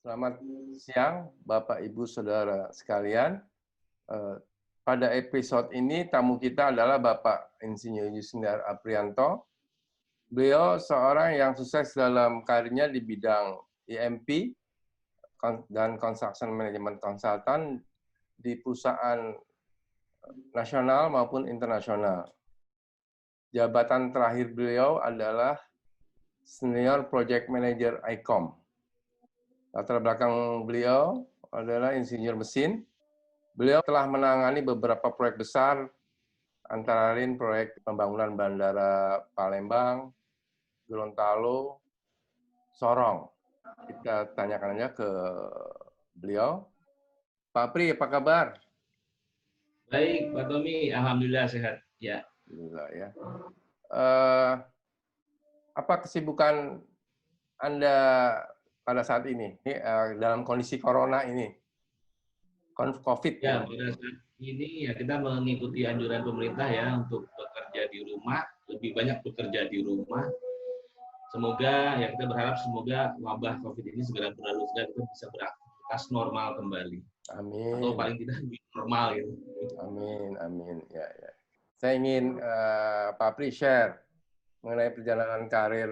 Selamat siang, Bapak, Ibu, Saudara sekalian. Pada episode ini, tamu kita adalah Bapak Insinyur Yusniar Aprianto. Beliau seorang yang sukses dalam karirnya di bidang EMP dan Construction Management Consultant di perusahaan nasional maupun internasional. Jabatan terakhir beliau adalah Senior Project Manager ICOM. Latar belakang beliau adalah insinyur mesin. Beliau telah menangani beberapa proyek besar, antara lain proyek pembangunan Bandara Palembang, Gorontalo, Sorong. Kita tanyakan aja ke beliau. Pak Pri, apa kabar? Baik, Pak Tommy. Alhamdulillah sehat. Ya. Alhamdulillah ya. Apa kesibukan Anda pada saat ini dalam kondisi corona ini, COVID? Ya, pada saat ini ya kita mengikuti anjuran pemerintah ya untuk bekerja di rumah, lebih banyak bekerja di rumah. Semoga ya kita berharap semoga wabah COVID ini segera berlalu, segera kita bisa beraktivitas normal kembali. Amin. Atau paling tidak normal gitu. Amin, amin. Ya, ya. Saya ingin Pak Pri share mengenai perjalanan karir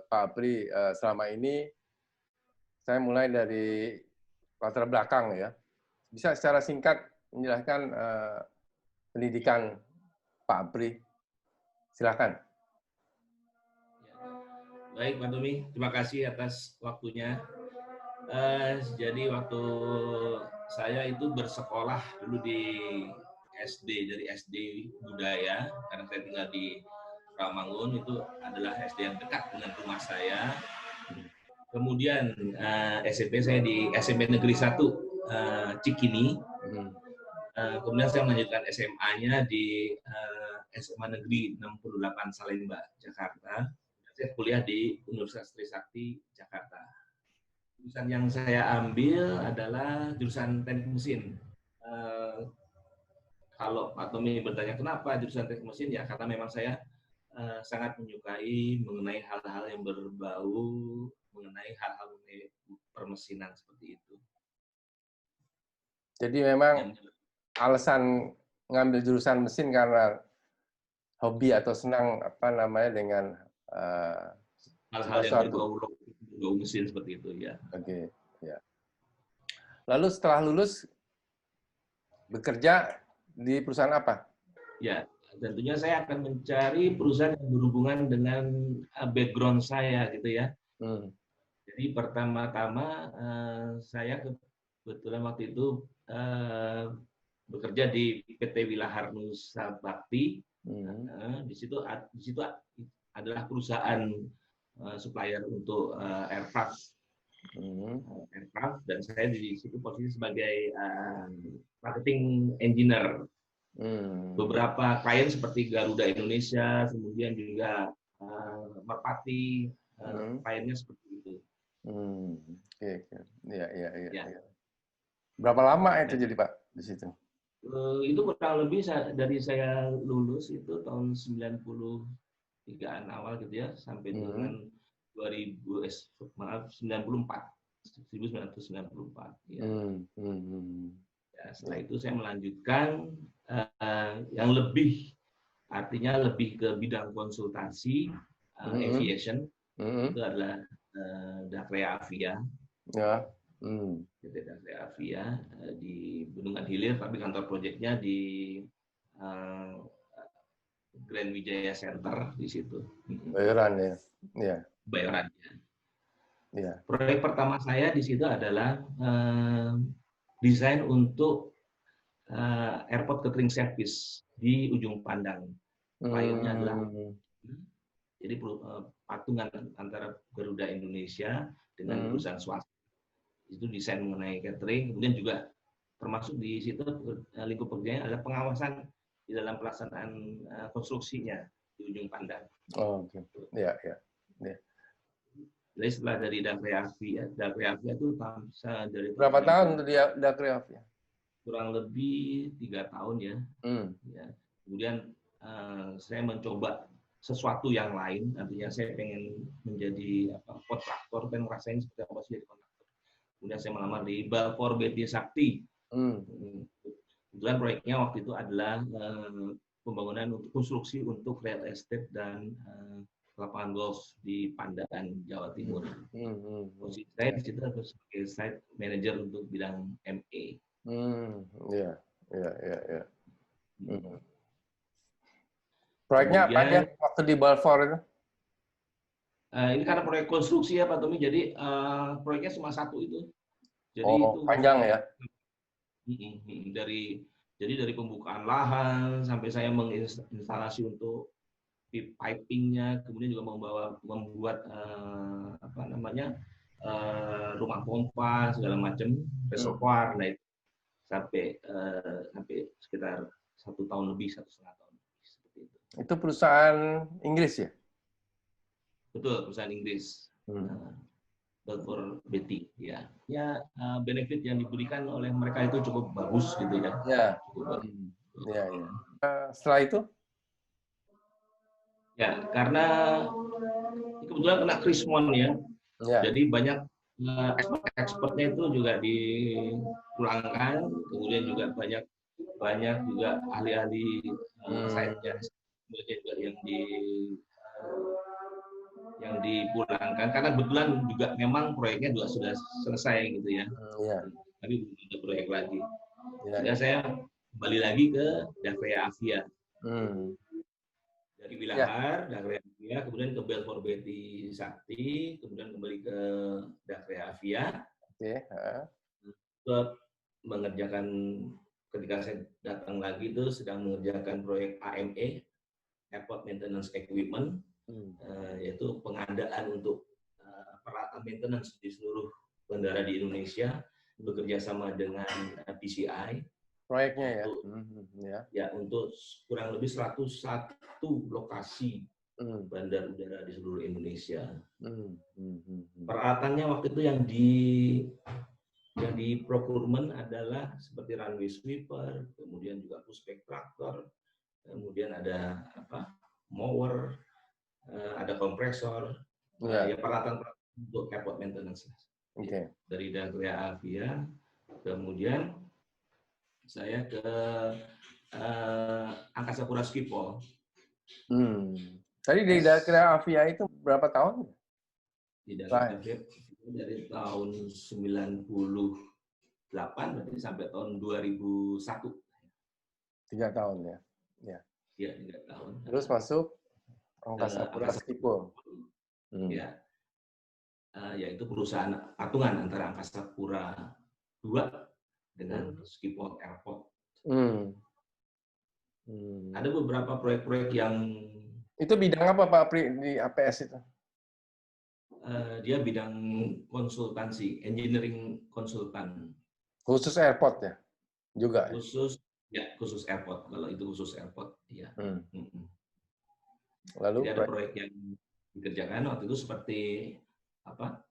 Pak Pri selama ini. Saya mulai dari latar belakang ya. Bisa secara singkat menjelaskan pendidikan Pak Pri. Silakan. Baik, Pak Tommy. Terima kasih atas waktunya. Jadi waktu saya itu bersekolah dulu di SD, dari SD Budaya, karena saya tinggal di Rawamangun, itu adalah SD yang dekat dengan rumah saya. Kemudian SMP saya di SMP Negeri 1 Cikini. Kemudian saya melanjutkan SMA-nya di SMA Negeri 68 Salemba, Jakarta. Saya kuliah di Universitas Trisakti, Jakarta. Jurusan yang saya ambil adalah jurusan teknik mesin. Kalau Pak Tommy bertanya kenapa jurusan teknik mesin, ya karena memang saya sangat menyukai mengenai hal-hal yang berbau mengenai hal-hal mengenai permesinan seperti itu. Jadi memang alasan ngambil jurusan mesin karena hobi atau senang dengan hal-hal yang berbau mesin seperti itu ya. Oke, ya. Lalu setelah lulus bekerja di perusahaan apa? Ya, tentunya saya akan mencari perusahaan yang berhubungan dengan background saya gitu ya. Jadi pertama-tama saya kebetulan waktu itu bekerja di PT Wilahar Nusa Bakti. Di situ adalah perusahaan supplier untuk aircraft, dan saya di situ posisi sebagai marketing engineer. Beberapa klien seperti Garuda Indonesia, kemudian juga Merpati, kliennya seperti itu. Ya. Berapa lama itu jadi Pak di situ? Itu kurang lebih dari saya lulus itu tahun 93-an awal gitu ya, sampai dengan 1994. Ya. Ya, setelah itu saya melanjutkan yang artinya lebih ke bidang konsultasi aviation. Itu adalah Dakrea Avia. Ya. PT Dakrea Avia di Bendungan Hilir, tapi kantor proyeknya di Grand Wijaya Center di situ. Bayoran ya. Ya. Bayoran. Ya. Proyek pertama saya di situ adalah desain untuk airport catering service di Ujung Pandang. Kliennya adalah jadi patungan antara Garuda Indonesia dengan perusahaan swasta. Itu desain mengenai catering, kemudian juga termasuk di situ lingkup pekerjaannya adalah pengawasan di dalam pelaksanaan konstruksinya di Ujung Pandang. Oh, oke. Ya. Jadi setelah dari Dakrea Avia itu dari berapa tahun untuk Dakrea Avia? Kurang lebih 3 tahun ya. Ya. Kemudian saya mencoba sesuatu yang lain, artinya saya pengen menjadi kontraktor, pengen ngerasain seperti apa sih jadi kontraktor. kemudian saya melamar di Balfour Beatty Sakti. Kebetulan proyeknya waktu itu adalah pembangunan untuk konstruksi untuk real estate dan lapangan golf di Pandaan, Jawa Timur. Posisi saya di situ sebagai site manager untuk bidang MA. Ya. Proyeknya apa aja waktu di Balfour itu? Ini karena proyek konstruksi ya Pak Tommy, jadi proyeknya cuma satu itu. Jadi itu panjang ya? Dari pembukaan lahan sampai saya menginstalasi untuk pipingnya, kemudian juga membuat rumah pompa segala macam, reservoir, nah itu sampai sekitar 1 tahun lebih, 1,5 tahun seperti itu. Itu perusahaan Inggris ya? Betul, perusahaan Inggris. Balfour Beatty, ya. Benefit yang diberikan oleh mereka itu cukup bagus gitu ya. Ya. Setelah itu? Ya, karena kebetulan kena krismon ya. Jadi banyak ekspornya itu juga dipulangkan, kemudian juga banyak juga ahli-ahli site-nya juga yang dipulangkan karena kebetulan juga memang proyeknya juga sudah selesai gitu ya. Tapi belum ada proyek lagi. Sehingga saya kembali lagi ke Dacrea Avia. Dari Wilahar, Dacrea Avia, kemudian ke Balfour Beatty Sakti, kemudian kembali ke Dacrea Avia. Mengerjakan, ketika saya datang lagi itu sedang mengerjakan proyek AME, Airport Maintenance Equipment, yaitu pengadaan untuk peralatan maintenance di seluruh bandara di Indonesia, bekerja sama dengan PCI. Proyeknya untuk kurang lebih 101 lokasi bandar udara di seluruh Indonesia. Peralatannya waktu itu yang di procurement adalah seperti runway sweeper, kemudian juga pushback traktor, kemudian ada mower, ada kompresor, peralatan untuk airport maintenance. Dari Dacrea Avia, kemudian saya ke Angkasa Pura Schiphol. Tadi di Dacrea Avia itu berapa tahun? Di Dacrea Avia dari tahun 98 berarti sampai tahun 2001. 3 tahun ya? Iya, 3 tahun. Terus masuk Angkasa Pura Schiphol. Yaitu perusahaan patungan antara Angkasa Pura II dengan Schiphol Airport. Ada beberapa proyek-proyek yang... Itu bidang apa Pak Pri di APS itu? Dia bidang konsultansi, engineering konsultan. Khusus airport ya? Juga? Khusus airport. Kalau itu khusus airport, ya. Lalu jadi ada proyek yang dikerjakan waktu itu seperti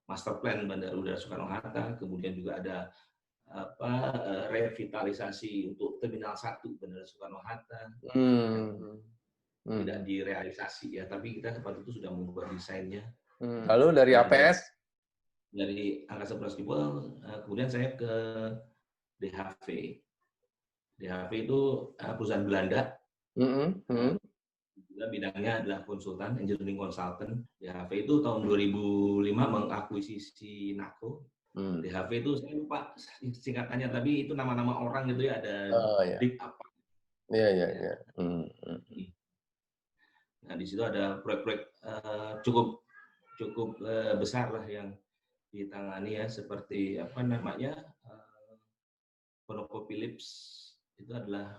master plan Bandara Udara Soekarno-Hatta, kemudian juga ada revitalisasi untuk Terminal 1 Bandara Soekarno-Hatta. Tidak direalisasi ya, tapi kita waktu itu sudah membuat desainnya. Lalu dari APS? Dari Angkasa Pura Schiphol, kemudian saya ke DHV. DHV itu perusahaan Belanda. Bidangnya adalah konsultan, engineering consultant. DHV itu tahun 2005 mengakuisisi NACO. DHV itu saya lupa singkatannya, tapi itu nama-nama orang gitu ya, ada Big apa. Nah, di situ ada proyek-proyek cukup besar lah yang ditangani ya, seperti ConocoPhillips. Itu adalah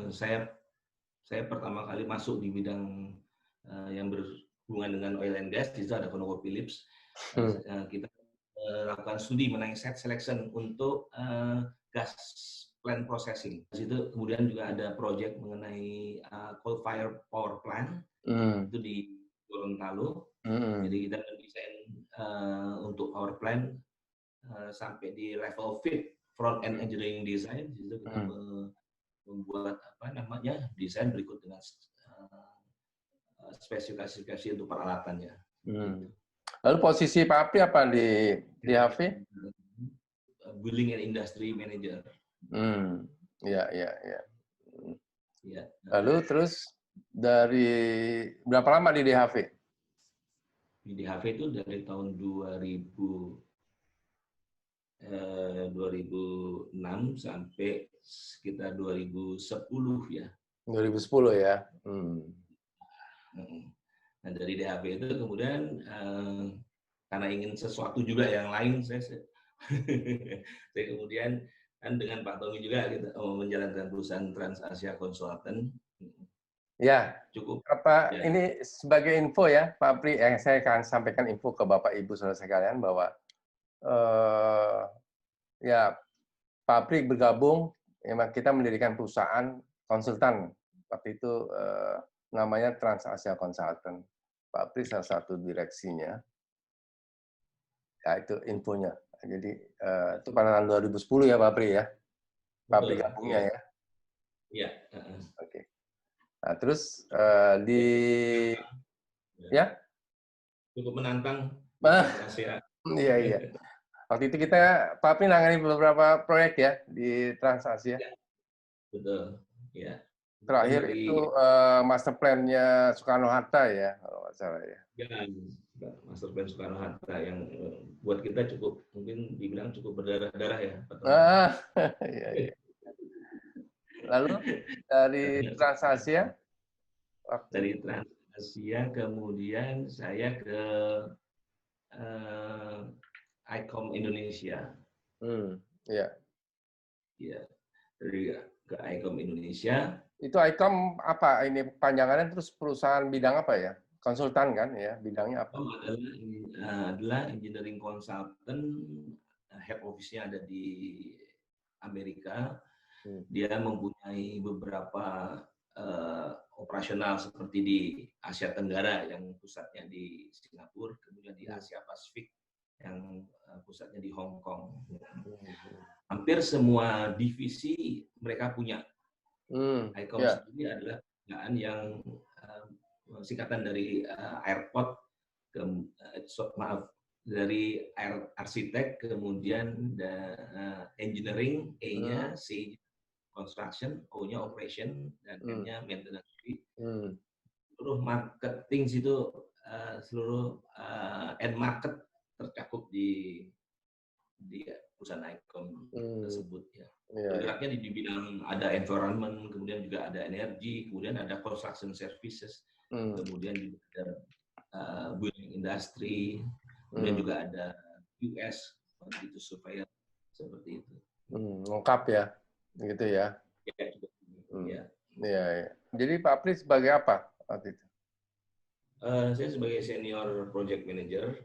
saya pertama kali masuk di bidang yang berhubungan dengan oil and gas. Di situ ada ConocoPhillips. Kita lakukan studi mengenai site selection untuk gas plant processing. Di situ kemudian juga ada proyek mengenai coal fire power plant. Itu di Gorontalo. Jadi kita mendesain untuk power plant sampai di level FEED, front end engineering design. Di situ kita membuat desain berikut dengan spesifikasi untuk peralatannya. Lalu posisi Pak Apri apa di HV? Building and Industry Manager. Ya, ya, ya. Ya. Lalu terus dari berapa lama di DHV? Di DHV itu dari tahun 2006 sampai sekitar 2010 ya. 2010 ya. Nah, dari DHV itu kemudian karena ingin sesuatu juga yang lain, saya kemudian kan dengan Pak Tommy juga kita menjalankan perusahaan Trans Asia Consultant. Ya, cukup. Ya. Ini sebagai info ya, Pak Pri, saya akan sampaikan info ke Bapak Ibu saudara sekalian bahwa ya Pak Pri bergabung, memang kita mendirikan perusahaan konsultan waktu itu namanya Trans Asia Consultant. Pak Pri salah satu direksinya. Ya itu infonya. Jadi itu pada tahun 2010 ya Pak Pri ya. Pak Pri gabungnya ya. Iya. Oke. Nah, terus ya cukup menantang. Iya, iya. Waktu itu kita Pak Pri nangani beberapa proyek ya di Trans Asia. Ya, betul. Ya. Terakhir itu master plan-nya Soekarno-Hatta ya, kalau nggak salah ya. Ya, master plan Soekarno-Hatta yang buat kita cukup, mungkin dibilang cukup berdarah-darah ya. Iya, iya. Lalu dari Trans Asia? Dari Trans Asia kemudian saya ke ICOM Indonesia. Iya. Iya, dari ke ICOM Indonesia. Itu ICOM apa? Ini panjangannya terus perusahaan bidang apa ya? Konsultan kan ya? Bidangnya apa? Adalah engineering consultant, head office-nya ada di Amerika. Dia mempunyai beberapa operasional seperti di Asia Tenggara yang pusatnya di Singapura, kemudian di Asia Pasifik yang pusatnya di Hong Kong. Hampir semua divisi mereka punya. ICOM sendiri adalah perusahaan yang singkatan dari airport, dari arsitek, kemudian engineering, E-nya, C construction, O-nya operation, dan M-nya maintenance. Seluruh marketing situ, seluruh end market tercakup di perusahaan ICOM tersebut ya. Bergeraknya di bidang ada environment, kemudian juga ada energi, kemudian ada construction services, kemudian juga ada building industry, kemudian juga ada US, itu surveyor seperti itu. Lengkap ya, gitu ya. Ya. Iya, ya. Jadi Pak Pri sebagai apa waktu itu? Saya sebagai senior project manager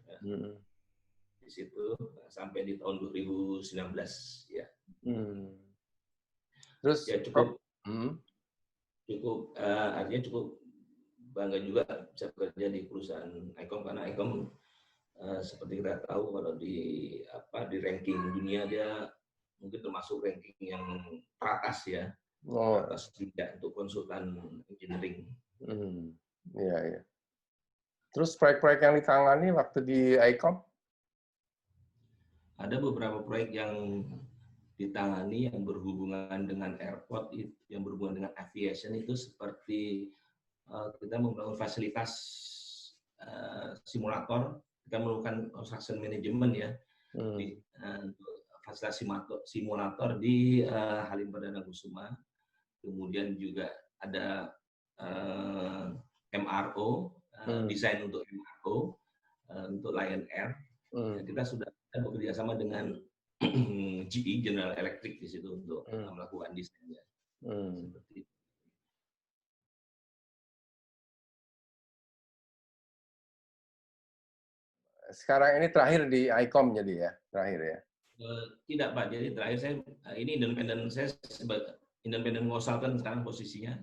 di situ sampai di tahun 2019 ya. Terus ya cukup artinya cukup bangga juga bisa bekerja di perusahaan ICOM, karena ICOM seperti kita tahu kalau di ranking dunia dia mungkin termasuk ranking yang teratas ya. Teratas juga untuk konsultan engineering. Iya, iya. Terus proyek-proyek yang ditangani waktu di ICOM? Ada beberapa proyek yang ditangani yang berhubungan dengan airport, yang berhubungan dengan aviation, itu seperti kita membangun fasilitas simulator, kita melakukan construction management ya, di fasilitas simulator di Halim Perdana Kusuma. Kemudian juga ada MRO, desain untuk MRO, untuk Lion Air. Kita sudah bekerja sama dengan GE, General Electric di situ untuk melakukan desainnya. Seperti itu. Sekarang ini terakhir di ICOM jadi ya, terakhir ya? Tidak Pak, jadi terakhir saya ini sebagai independent consultant sekarang posisinya.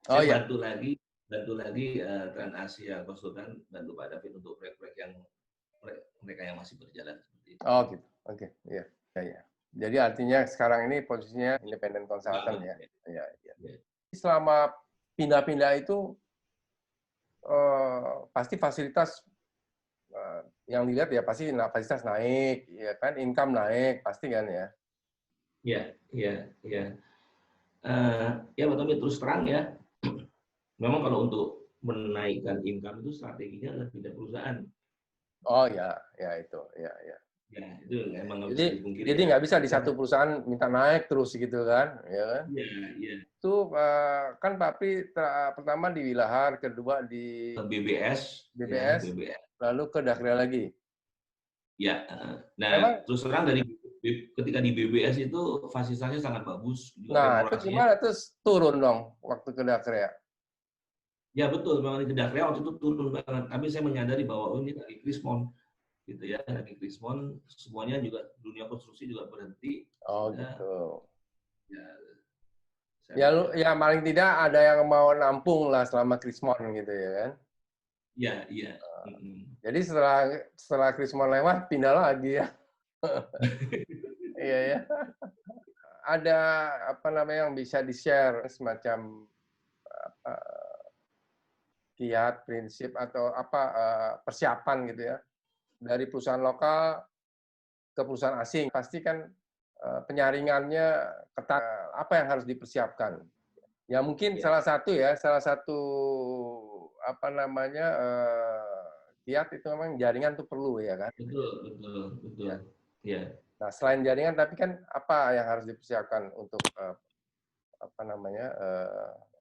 Saya bantu lagi Trans Asia Konsultan, bantu Pak David untuk proyek-proyek yang mereka yang masih berjalan seperti itu. Oh gitu, oke, iya, iya. Jadi artinya sekarang ini posisinya independent consultant ya? Iya, iya. Selama pindah-pindah itu pasti fasilitas yang dilihat ya pasti kapasitas naik, ya kan, income naik, pasti kan ya. Ya, ya, ya. Ya, Pak Tommy, terus terang ya, memang kalau untuk menaikkan income itu strateginya adalah pindah perusahaan. Oh ya, ya itu, ya, ya. Ya, itu emang nggak bisa Jadi dipungkiri jadi ya. nggak bisa di Karena, satu perusahaan minta naik terus gitu kan, ya kan? iya, iya. Itu kan Pak Pri pertama di Wilahar, kedua di BBS, ya, BBS, BBS. lalu ke Dakria lagi. Ya, nah Memang, terus terang ketika di BBS itu fasilitasnya sangat bagus, juga nah itu demokrasinya. gimana? Terus turun dong waktu ke Dakria. Ya betul, memang di Dakria waktu itu turun banget. Tapi saya menyadari bahwa ini lagi krismon, gitu ya, lagi krismon, semuanya juga dunia konstruksi juga berhenti. Oh Ya, gitu. ya saya Ya, pikir, ya paling tidak ada yang mau nampung lah selama Krismon gitu ya kan. ya, iya. Mm-mm. Jadi setelah Krismon lewat pindah lagi ya. Iya ya. Ada apa namanya yang bisa di-share semacam kiat, prinsip atau apa persiapan gitu ya dari perusahaan lokal ke perusahaan asing. Pasti kan penyaringannya ketat. Apa yang harus dipersiapkan? Ya mungkin Ya, salah satu apa namanya kiat itu memang jaringan tuh perlu ya kan. betul, betul, betul. Ya. Ya, Nah selain jaringan tapi kan apa yang harus dipersiapkan untuk apa namanya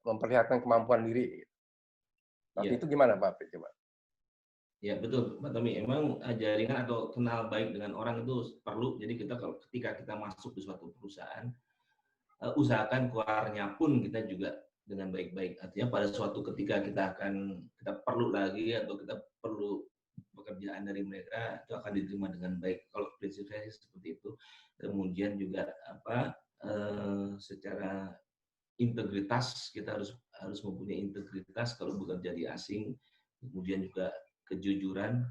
memperlihatkan kemampuan diri. Tapi ya. itu gimana Pak Pri? Coba. Ya betul, Pak Tommy. Emang jaringan atau kenal baik dengan orang itu perlu. Jadi ketika kita masuk di suatu perusahaan, usahakan keluarnya pun kita juga dengan baik-baik. Artinya pada suatu ketika kita perlu lagi atau kita perlu pekerjaan dari mereka, itu akan diterima dengan baik. Kalau prinsip saya seperti itu. Kemudian juga secara integritas, kita harus mempunyai integritas kalau bekerja di asing. Kemudian juga kejujuran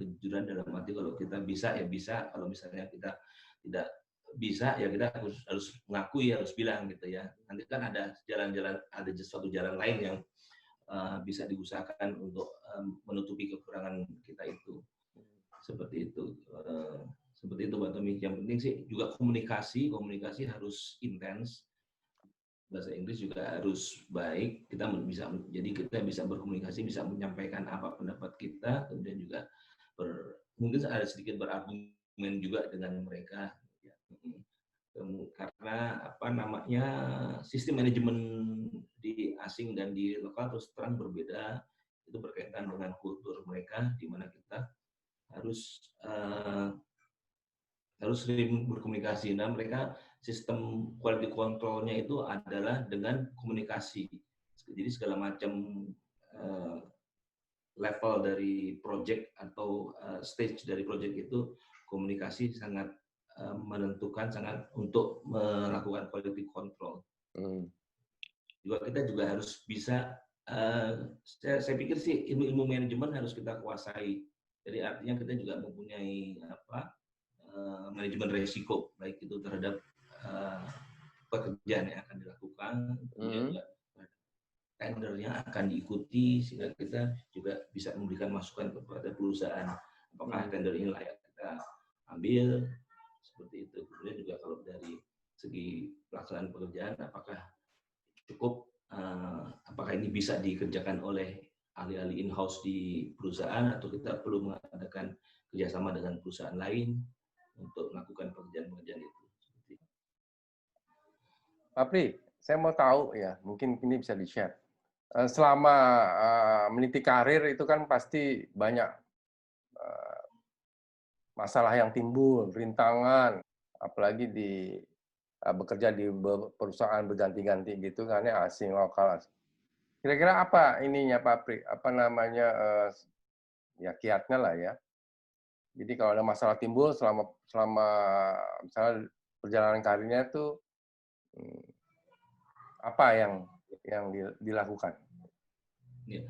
dalam arti kalau kita bisa ya bisa, kalau misalnya kita tidak bisa ya kita harus mengakui, harus bilang gitu ya. Nanti kan ada suatu jalan lain yang bisa diusahakan untuk menutupi kekurangan kita itu. Seperti itu. Seperti itu Pak Tommy. Yang penting sih juga komunikasi harus intens. Bahasa Inggris juga harus baik, kita bisa berkomunikasi, bisa menyampaikan apa pendapat kita, kemudian juga mungkin ada sedikit berargumen juga dengan mereka, ya. Karena apa namanya sistem manajemen di asing dan di lokal terus terang berbeda, itu berkaitan dengan kultur mereka, di mana kita harus sering berkomunikasi. Nah, mereka sistem quality control-nya itu adalah dengan komunikasi. Jadi segala macam level dari project atau stage dari project itu komunikasi sangat menentukan, sangat untuk melakukan quality control. Juga kita juga harus bisa, saya pikir sih ilmu manajemen harus kita kuasai. Jadi artinya kita juga mempunyai manajemen risiko, baik itu terhadap pekerjaan yang akan dilakukan, kemudian juga tendernya akan diikuti, sehingga kita juga bisa memberikan masukan kepada perusahaan, apakah tender ini layak kita ambil, seperti itu. Kemudian juga kalau dari segi pelaksanaan pekerjaan, apakah cukup, apakah ini bisa dikerjakan oleh ahli-ahli in-house di perusahaan, atau kita perlu mengadakan kerjasama dengan perusahaan lain untuk melakukan pekerjaan-pekerjaan itu. Pak Pri, saya mau tahu ya, mungkin ini bisa di-share. Selama meniti karir itu kan pasti banyak masalah yang timbul, rintangan, apalagi bekerja di perusahaan berganti-ganti gitu kan ya, asing lokal. Kira-kira apa ininya Pak Pri? Apa namanya ya kiatnya lah ya. Jadi kalau ada masalah timbul selama misalnya perjalanan karirnya itu apa yang dilakukan? Ya.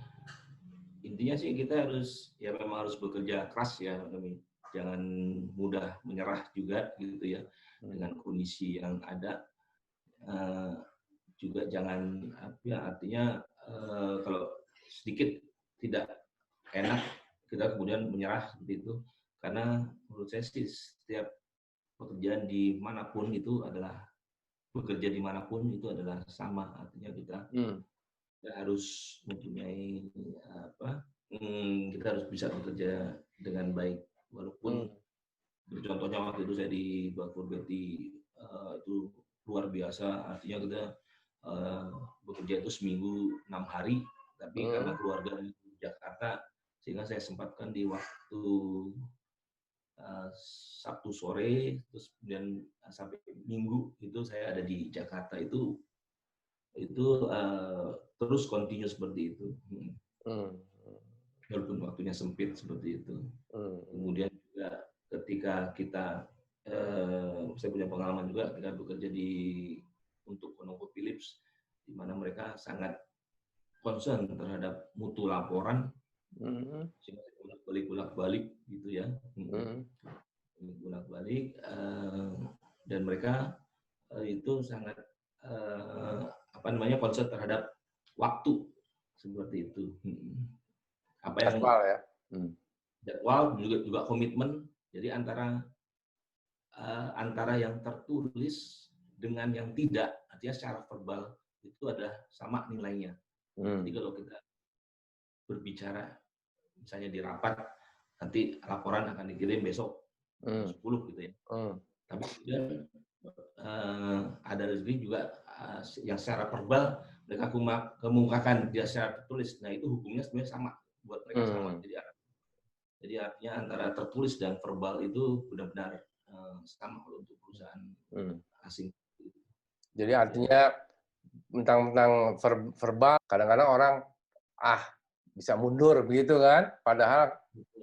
Intinya sih kita memang harus bekerja keras ya, jangan mudah menyerah juga gitu ya dengan kondisi yang ada. Juga jangan artinya kalau sedikit tidak enak kita kemudian menyerah seperti itu. Karena menurut saya sih setiap pekerjaan dimanapun itu adalah bekerja dimanapun itu adalah sama, artinya kita harus mempunyai apa? Kita harus bisa bekerja dengan baik walaupun contohnya waktu itu saya di Bakur Beti itu luar biasa, artinya kita bekerja itu seminggu 6 hari, tapi karena keluarga di Jakarta sehingga saya sempatkan di waktu Sabtu sore terus kemudian sampai Minggu itu saya ada di Jakarta itu terus continue seperti itu. Walaupun waktunya sempit seperti itu. Kemudian juga ketika kita saya punya pengalaman juga ketika bekerja untuk ConocoPhillips di mana mereka sangat concern terhadap mutu laporan, sehingga bolak-balik gitu ya, bolak-balik dan mereka itu sangat concern terhadap waktu seperti itu. Apa yang jadwal ya, jadwal juga komitmen. Jadi antara yang tertulis dengan yang tidak, artinya secara verbal itu adalah sama nilainya. Jadi kalau kita berbicara misalnya di rapat, nanti laporan akan dikirim besok 10 gitu ya. Tapi kemudian ada rezeki juga yang secara verbal mereka kemukakan dia secara tertulis. Nah itu hukumnya sebenarnya sama buat mereka sama. Jadi artinya antara tertulis dan verbal itu benar-benar sama kalau untuk perusahaan asing. Jadi artinya tentang verbal kadang-kadang orang bisa mundur begitu kan, padahal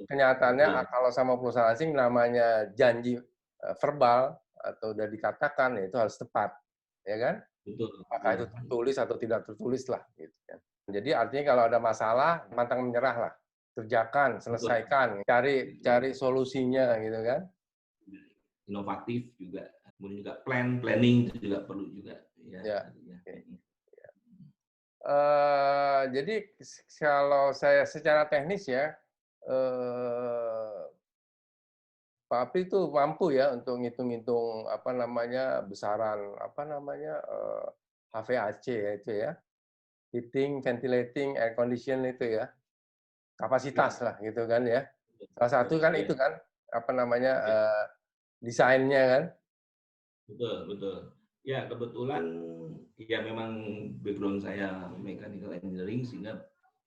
kenyataannya kalau sama perusahaan asing namanya janji verbal atau udah dikatakan ya itu harus tepat, ya kan? Betul. Apakah itu tertulis atau tidak tertulis lah, gitu kan. Jadi artinya kalau ada masalah pantang menyerah lah, kerjakan, selesaikan, cari solusinya, gitu kan? Inovatif juga, kemudian juga planning itu juga perlu juga. Ya. Jadi kalau saya secara teknis ya, Pak Apri itu mampu ya untuk ngitung-ngitung besaran HVAC ya itu ya, heating, ventilating, air condition itu ya, kapasitas lah gitu kan ya. Salah satu kan itu kan desainnya kan. Betul. Ya kebetulan ya memang background saya mechanical engineering sehingga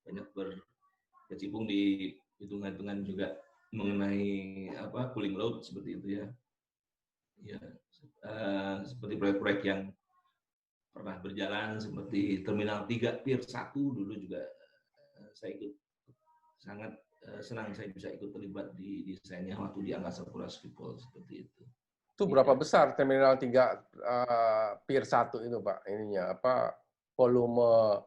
banyak berkecimpung di hitungan-hitungan juga mengenai cooling load seperti itu ya. Ya seperti proyek-proyek yang pernah berjalan seperti Terminal 3 Pier 1 dulu juga saya ikut, sangat senang saya bisa ikut terlibat di desainnya waktu di Angkasa Pura Schiphol seperti itu. Itu berapa besar Terminal 3 Pier 1 itu, Pak? Ininya volume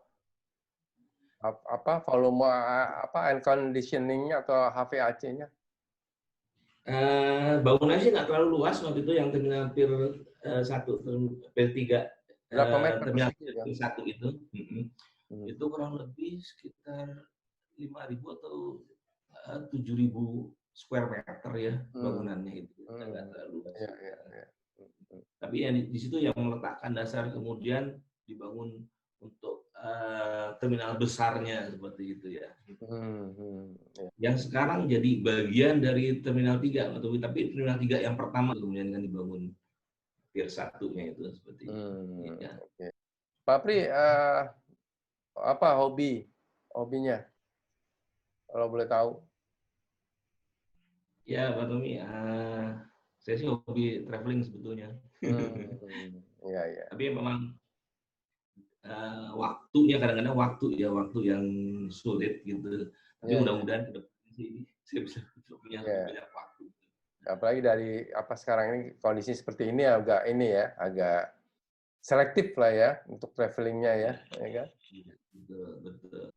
air conditioning-nya atau HVAC-nya? Bangunannya sih nggak terlalu luas waktu itu yang Terminal Pier 1, Pier 3. Berapa meter Terminal persegi? Pier 1 itu. Itu kurang lebih sekitar 5.000 atau 7.000 square meter ya bangunannya itu. Nggak terlalu luas. Tapi yang di situ yang meletakkan dasar kemudian dibangun untuk terminal besarnya seperti itu ya. Yang sekarang jadi bagian dari Terminal 3, tapi Terminal 3 yang pertama kemudian kan dibangun Pier 1-nya itu seperti itu. Ya. Okay. Pak Pri, apa hobinya? Kalau boleh tahu. Ya, Pak Tommy, saya sih hobi traveling sebetulnya. Ya. Tapi memang waktunya kadang-kadang waktu yang sulit gitu. Tapi mudah-mudahan ke depan sih saya bisa punya banyak waktu. Apalagi dari sekarang ini kondisi seperti ini agak selektif lah ya untuk travelingnya ya kan? Betul.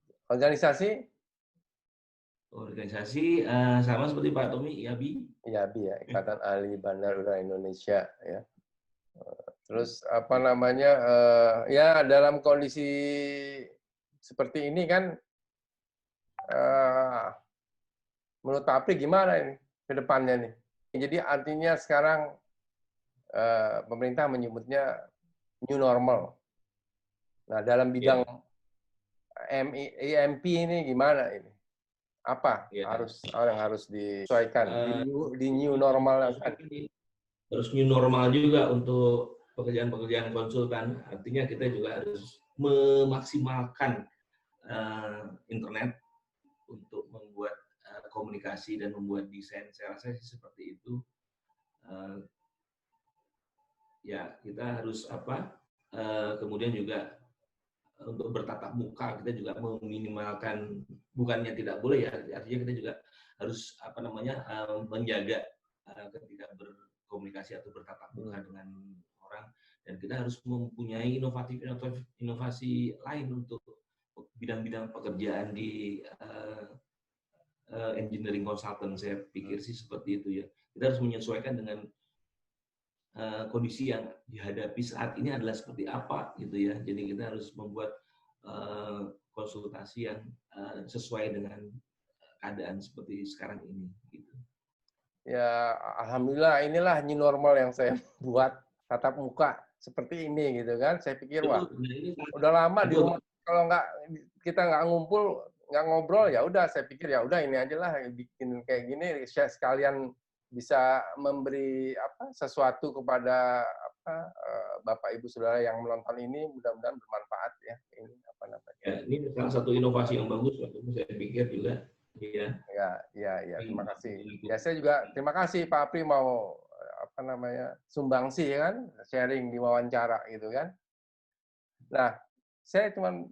Organisasi sama seperti Pak Tommy, IABI. IABI ya, Ikatan Ahli Bandar Udara Indonesia ya. Terus ya dalam kondisi seperti ini kan menurut Pak Apri gimana ini ke depannya nih? Jadi artinya sekarang pemerintah menyebutnya new normal. Nah, dalam bidang Ya, EMP ini gimana ini? Apa ya. yang harus disesuaikan Eh, di new normal kan? Harus new normal juga untuk pekerjaan-pekerjaan konsultan. Artinya kita juga harus memaksimalkan internet untuk membuat komunikasi dan membuat desain. Saya rasa sih seperti itu. Uh, ya kita harus kemudian juga untuk bertatap muka kita juga meminimalkan, bukannya tidak boleh ya, artinya kita juga harus menjaga ketika berkomunikasi atau bertatap muka dengan orang, dan kita harus mempunyai inovasi lain untuk bidang-bidang pekerjaan di engineering consultant. Saya pikir sih seperti itu ya, kita harus menyesuaikan dengan kondisi yang dihadapi saat ini adalah seperti apa gitu ya. Jadi kita harus membuat konsultasi yang sesuai dengan keadaan seperti sekarang ini gitu. Ya, alhamdulillah inilah new normal yang saya buat, tatap muka seperti ini gitu kan. Saya pikir wah, udah lama di rumah kalau kita nggak ngumpul, nggak ngobrol, ya udah saya pikir ya udah ini aja lah bikin kayak gini sekalian bisa memberi sesuatu kepada Bapak Ibu Saudara yang menonton ini, mudah-mudahan bermanfaat ya. Ini apa namanya? Ya, ini salah satu inovasi yang bagus saya pikir juga. Ya, terima kasih. Ya, saya juga terima kasih Pak Apri mau sumbangsi kan, sharing di wawancara gitu kan. Nah, saya cuman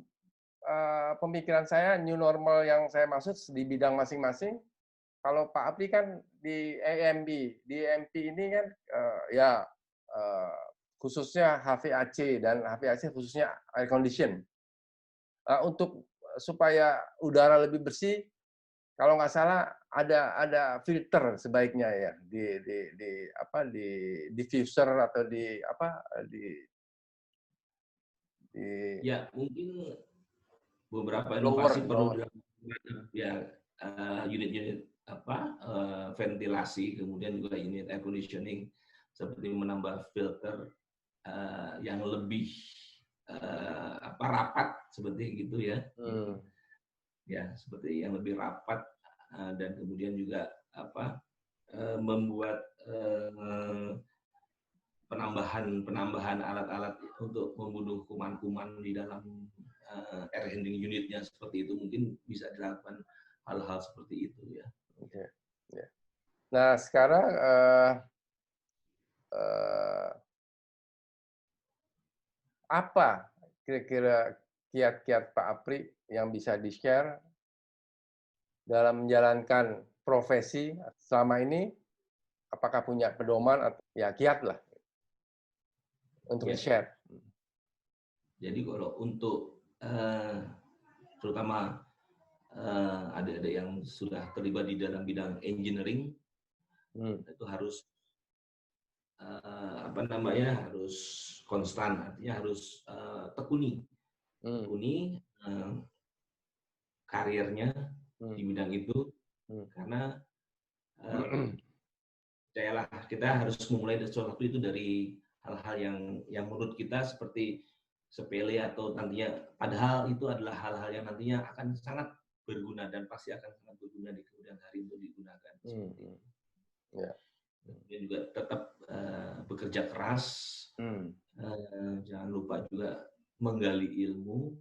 pemikiran saya new normal yang saya maksud di bidang masing-masing. Kalau Pak Apri kan di EMP ini kan khususnya HVAC dan HVAC khususnya air condition. Untuk supaya udara lebih bersih, kalau nggak salah ada filter sebaiknya ya di diffuser atau di ya mungkin beberapa blower inovasi perlu dilakukan ya, unit-unit ventilasi, kemudian juga unit air conditioning seperti menambah filter yang lebih rapat seperti gitu ya. Ya, seperti yang lebih rapat, dan kemudian juga membuat penambahan alat-alat untuk membunuh kuman-kuman di dalam air handling unitnya, seperti itu mungkin bisa dilakukan hal-hal seperti itu ya. Oke. Ya. Nah, sekarang apa kira-kira kiat-kiat Pak Apri yang bisa di-share dalam menjalankan profesi selama ini? Apakah punya pedoman atau ya kiat lah untuk di-share? Jadi kalau untuk terutama adik-adik yang sudah terlibat di dalam bidang engineering, itu harus harus konstan, artinya harus tekuni karirnya di bidang itu, karena percayalah kita harus memulai sesuatu itu dari hal-hal yang menurut kita seperti sepele atau nantinya, padahal itu adalah hal-hal yang nantinya akan sangat berguna dan pasti akan sangat berguna di kemudian hari untuk digunakan. Kemudian juga tetap bekerja keras, jangan lupa juga menggali ilmu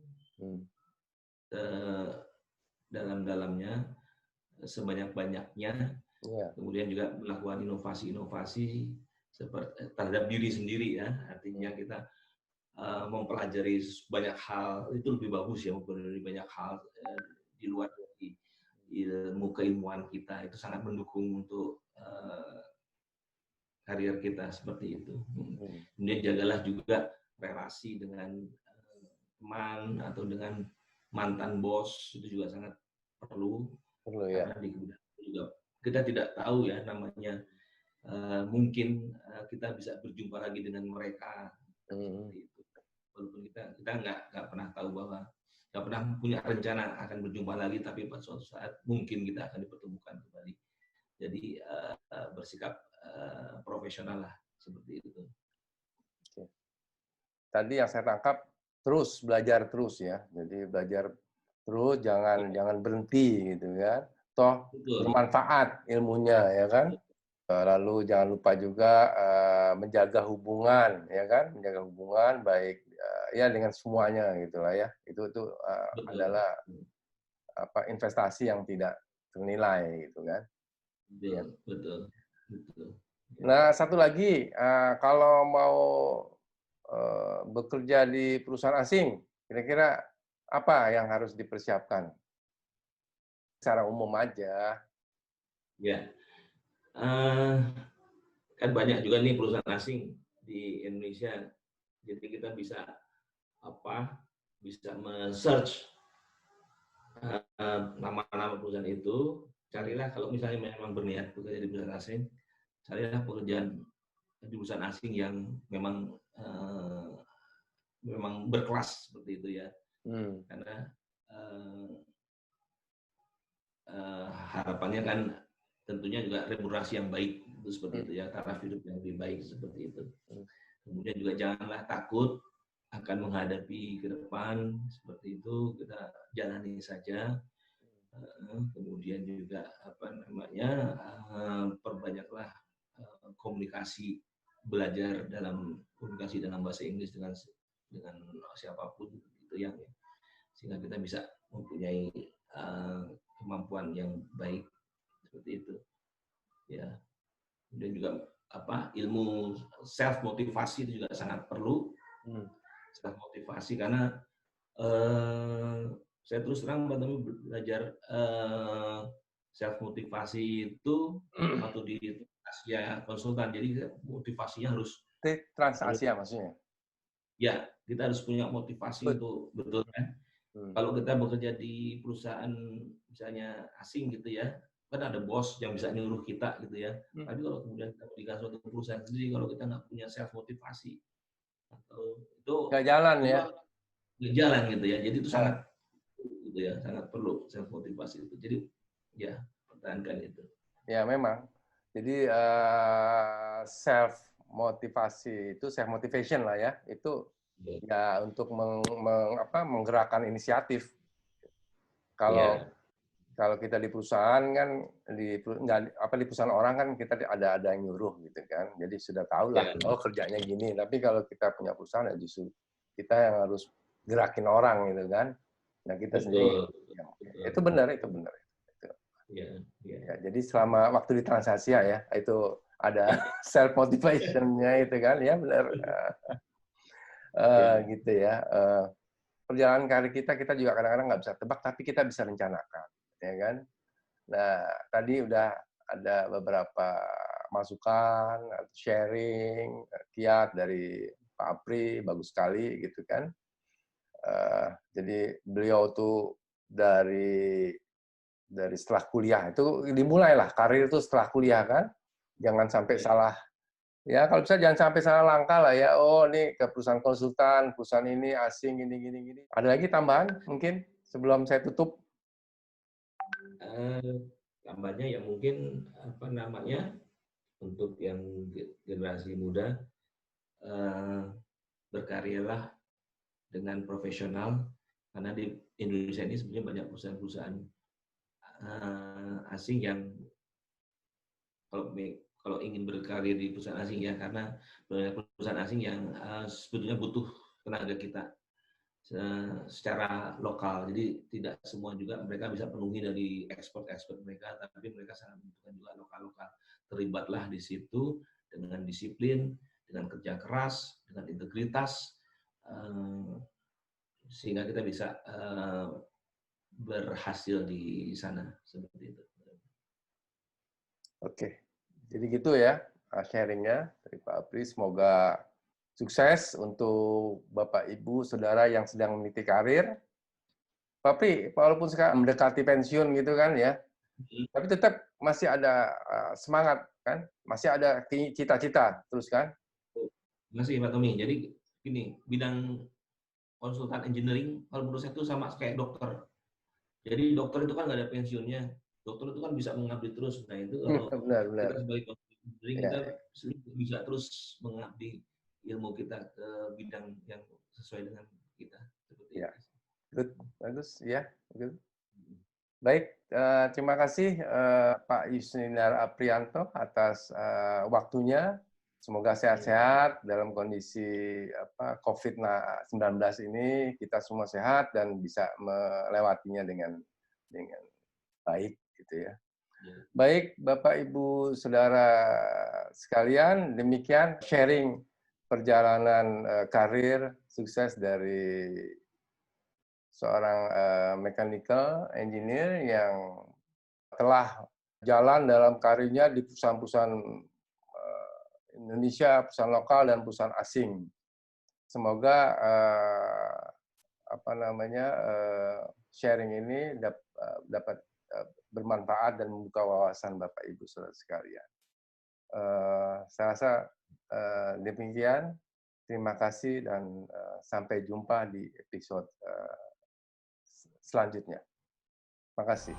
dalam-dalamnya sebanyak-banyaknya, kemudian juga melakukan inovasi-inovasi terhadap diri sendiri ya, artinya kita mempelajari banyak hal, itu lebih bagus ya, mempelajari banyak hal di luar dari ilmu keilmuan kita, itu sangat mendukung untuk karier kita seperti itu. Kemudian jagalah juga relasi dengan teman atau dengan mantan bos, itu juga sangat perlu ya. Karena di kemudian juga kita tidak tahu ya namanya, mungkin kita bisa berjumpa lagi dengan mereka seperti itu. Walaupun kita nggak pernah tahu bahwa nggak pernah punya rencana akan berjumpa lagi, tapi pada suatu saat mungkin kita akan dipertemukan kembali. Jadi bersikap profesional lah seperti itu. Oke. Tadi yang saya tangkap terus belajar terus ya. Jadi belajar terus, jangan berhenti gitu kan. Toh Betul. bermanfaat ilmunya ya kan. Lalu jangan lupa juga menjaga hubungan ya kan, menjaga hubungan baik ya dengan semuanya gitulah ya. Itu Betul. adalah investasi yang tidak ternilai gitu kan. Ya. Betul. Betul. Betul. Ya. Nah, satu lagi, kalau mau bekerja di perusahaan asing, kira-kira apa yang harus dipersiapkan? Secara umum aja. Ya. Kan banyak juga nih perusahaan asing di Indonesia. Jadi kita bisa bisa men-search nama-nama perusahaan itu. Carilah kalau misalnya memang berniat bekerja di perusahaan asing, carilah pekerjaan di perusahaan asing yang memang berkelas seperti itu ya. Karena harapannya kan tentunya juga remunerasi yang baik itu seperti itu ya, taraf hidup yang lebih baik seperti itu. Kemudian juga janganlah takut akan menghadapi ke depan seperti itu, kita jalani saja. Kemudian juga perbanyaklah komunikasi, belajar dalam komunikasi dalam bahasa Inggris dengan siapapun gitu ya, sehingga kita bisa mempunyai kemampuan yang baik seperti itu ya. Kemudian juga ilmu self motivasi itu juga sangat perlu. Self motivasi karena saya terus terang belajar self motivasi itu waktu di Asia konsultan. Jadi motivasinya harus Trans-Asia maksudnya? Ya, kita harus punya motivasi untuk betul kan. Kalau kita bekerja di perusahaan misalnya asing gitu ya, kan ada bos yang bisa nyuruh kita gitu ya. Tapi kalau kemudian kita berikan suatu perusahaan sendiri, kalau kita nggak punya self motivasi atau itu nggak jalan ya? Nggak jalan gitu ya. Jadi itu sangat gitu ya, sangat perlu self motivasi itu. Jadi ya pertahankan itu. Ya memang. Jadi self motivation lah ya. Itu ya untuk menggerakkan inisiatif. Kalau kita di perusahaan kan di perusahaan orang kan kita ada yang nyuruh gitu kan. Jadi sudah tahu lah kerjanya gini. Tapi kalau kita punya perusahaan ya justru kita yang harus gerakin orang gitu kan. Nah kita sendiri itu benar. Ya, jadi selama waktu di Trans-Asia ya itu ada self motivation-nya itu kan ya benar. Gitu ya. Perjalanan karir kita juga kadang-kadang nggak bisa tebak, tapi kita bisa rencanakan, ya kan? Nah, tadi udah ada beberapa masukan, sharing, kiat dari Pak Apri, bagus sekali gitu kan. Jadi beliau tuh dari setelah kuliah itu dimulailah karir itu setelah kuliah kan. Jangan sampai salah. Ya, kalau bisa jangan sampai salah langkah lah ya. Oh, ini ke perusahaan konsultan, perusahaan ini asing, gini. Ada lagi tambahan mungkin sebelum saya tutup? Tambahnya ya mungkin untuk yang generasi muda, berkaryalah dengan profesional, karena di Indonesia ini sebenarnya banyak perusahaan-perusahaan asing yang kalau ingin berkarir di perusahaan asing ya, karena banyak perusahaan asing yang sebetulnya butuh tenaga kita secara lokal. Jadi tidak semua juga mereka bisa penuhi dari ekspor mereka, tapi mereka sangat membutuhkan juga lokal-lokal. Terlibatlah di situ dengan disiplin, dengan kerja keras, dengan integritas, sehingga kita bisa berhasil di sana seperti itu. Oke, jadi gitu ya sharingnya dari Pak Apri. Semoga sukses untuk Bapak, Ibu, Saudara yang sedang meniti karir. Pak Apri, walaupun sekarang mendekati pensiun gitu kan ya, tapi tetap masih ada semangat kan, masih ada cita-cita terus kan? Masih Pak Tommy. Jadi gini, bidang konsultan engineering, kalau menurut saya itu sama kayak dokter. Jadi dokter itu kan nggak ada pensiunnya. Dokter itu kan bisa mengabdi terus. Nah itu kalau Benar-benar. kita sebagai konsultan engineering Ya, kita bisa terus mengabdi ilmu kita ke bidang yang sesuai dengan kita. Seperti ya. itu. Good. Bagus. Ya. Good. Baik, terima kasih Pak Yusniar Aprianto atas waktunya. Semoga sehat-sehat dalam kondisi COVID-19 ini, kita semua sehat dan bisa melewatinya dengan baik, gitu ya. Ya. Baik, Bapak, Ibu, Saudara sekalian, demikian sharing perjalanan karir sukses dari seorang mechanical engineer yang telah jalan dalam karirnya di perusahaan-perusahaan Indonesia, perusahaan lokal dan perusahaan asing. Semoga sharing ini dapat bermanfaat dan membuka wawasan Bapak Ibu Saudara sekalian. Saya rasa demikian. Terima kasih dan sampai jumpa di episode selanjutnya. Terima kasih.